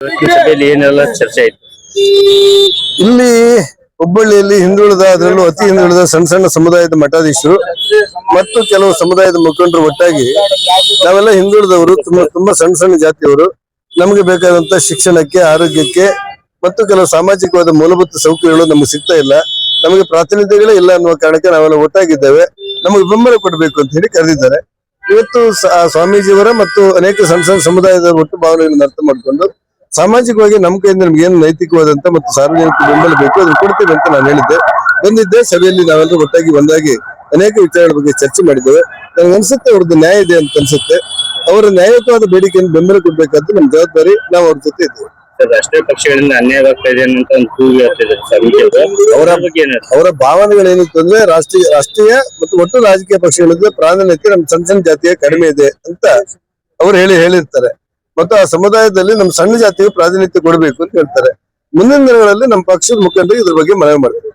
ಸಭೆಯಲ್ಲಿ ಏನೆಲ್ಲ ಚರ್ಚೆ ಆಯ್ತು? ಇಲ್ಲಿ ಹುಬ್ಬಳ್ಳಿಯಲ್ಲಿ ಹಿಂದುಳಿದ, ಅದರಲ್ಲೂ ಅತಿ ಹಿಂದುಳಿದ ಸಣ್ಣ ಸಣ್ಣ ಸಮುದಾಯದ ಮಠಾಧೀಶರು ಮತ್ತು ಕೆಲವು ಸಮುದಾಯದ ಮುಖಂಡರು ಒಟ್ಟಾಗಿ ನಾವೆಲ್ಲ ಹಿಂದುಳಿದವರು, ತುಂಬಾ ಸಣ್ಣ ಸಣ್ಣ ಜಾತಿಯವರು, ನಮಗೆ ಬೇಕಾದಂತ ಶಿಕ್ಷಣಕ್ಕೆ, ಆರೋಗ್ಯಕ್ಕೆ ಮತ್ತು ಕೆಲವು ಸಾಮಾಜಿಕವಾದ ಮೂಲಭೂತ ಸೌಕರ್ಯಗಳು ನಮಗೆ ಸಿಗ್ತಾ ಇಲ್ಲ, ನಮಗೆ ಪ್ರಾತಿನಿಧ್ಯಗಳೇ ಇಲ್ಲ ಅನ್ನುವ ಕಾರಣಕ್ಕೆ ನಾವೆಲ್ಲ ಒಟ್ಟಾಗಿದ್ದೇವೆ. ನಮಗೆ ಬೆಂಬಲ ಕೊಡಬೇಕು ಅಂತ ಹೇಳಿ ಕರೆದಿದ್ದಾರೆ. ಇವತ್ತು ಸ್ವಾಮೀಜಿಯವರ ಮತ್ತು ಅನೇಕ ಸಣ್ಣ ಸಣ್ಣ ಸಮುದಾಯದ ಒಟ್ಟು ಭಾವನೆಗಳನ್ನು ಅರ್ಥ ಮಾಡಿಕೊಂಡು ಸಾಮಾಜಿಕವಾಗಿ ನಮ್ಮ ಕೈಯಿಂದ ನಮ್ಗೆ ಏನು ನೈತಿಕವಾದಂತ ಮತ್ತು ಸಾರ್ವಜನಿಕ ಬೆಂಬಲ ಬೇಕು ಅದನ್ನು ಕೊಡ್ತೇವೆ ಅಂತ ನಾನು ಬಂದಿದ್ದೆ. ಸಭೆಯಲ್ಲಿ ನಾವೆಲ್ಲರೂ ಒಟ್ಟಾಗಿ ಒಂದಾಗಿ ಅನೇಕ ವಿಚಾರಗಳ ಬಗ್ಗೆ ಚರ್ಚೆ ಮಾಡಿದ್ದೇವೆ. ನನಗೆ ಅನ್ಸುತ್ತೆ ಅವ್ರದ್ದು ನ್ಯಾಯ ಇದೆ ಅಂತ ಅನ್ಸುತ್ತೆ. ಅವರ ನ್ಯಾಯಯುತವಾದ ಬೇಡಿಕೆಯನ್ನು ಬೆಂಬಲ ಕೊಡ್ಬೇಕಂತ ನಮ್ಮ ಜವಾಬ್ದಾರಿ, ನಾವು ಅವ್ರ ಜೊತೆ ಇದ್ದೇವೆ. ರಾಷ್ಟ್ರೀಯ ಪಕ್ಷಗಳಿಂದ ಅನ್ಯಾಯವಾಗ್ತಾ ಇದೆ ಅಂತ ಒಂದು ಕೂಗು ಹೇಳ್ತಿದ್ದಾರೆ. ಅವರ ಭಾವನೆಗಳೇನಿತ್ತು ಅಂದ್ರೆ ರಾಷ್ಟ್ರೀಯ ಮತ್ತು ಒಟ್ಟು ರಾಜಕೀಯ ಪಕ್ಷಗಳಿಂದ ಪ್ರಾಧಾನ್ಯತೆ ನಮ್ಮ ಸಣ್ಣ ಸಣ್ಣ ಜಾತಿಯ ಕಡಿಮೆ ಇದೆ ಅಂತ ಅವರು ಹೇಳಿರ್ತಾರೆ. ಮತ್ತು ಆ ಸಮುದಾಯದಲ್ಲಿ ನಮ್ಮ ಸಣ್ಣ ಜಾತಿಗೆ ಪ್ರಾಧಾನ್ಯತೆ ಕೊಡಬೇಕು ಅಂತ ಹೇಳ್ತಾರೆ. ಮುಂದಿನ ದಿನಗಳಲ್ಲಿ ನಮ್ಮ ಪಕ್ಷದ ಮುಖಂಡರಿಗೆ ಇದ್ರ ಬಗ್ಗೆ ಮನವಿ ಮಾಡ್ತಾರೆ.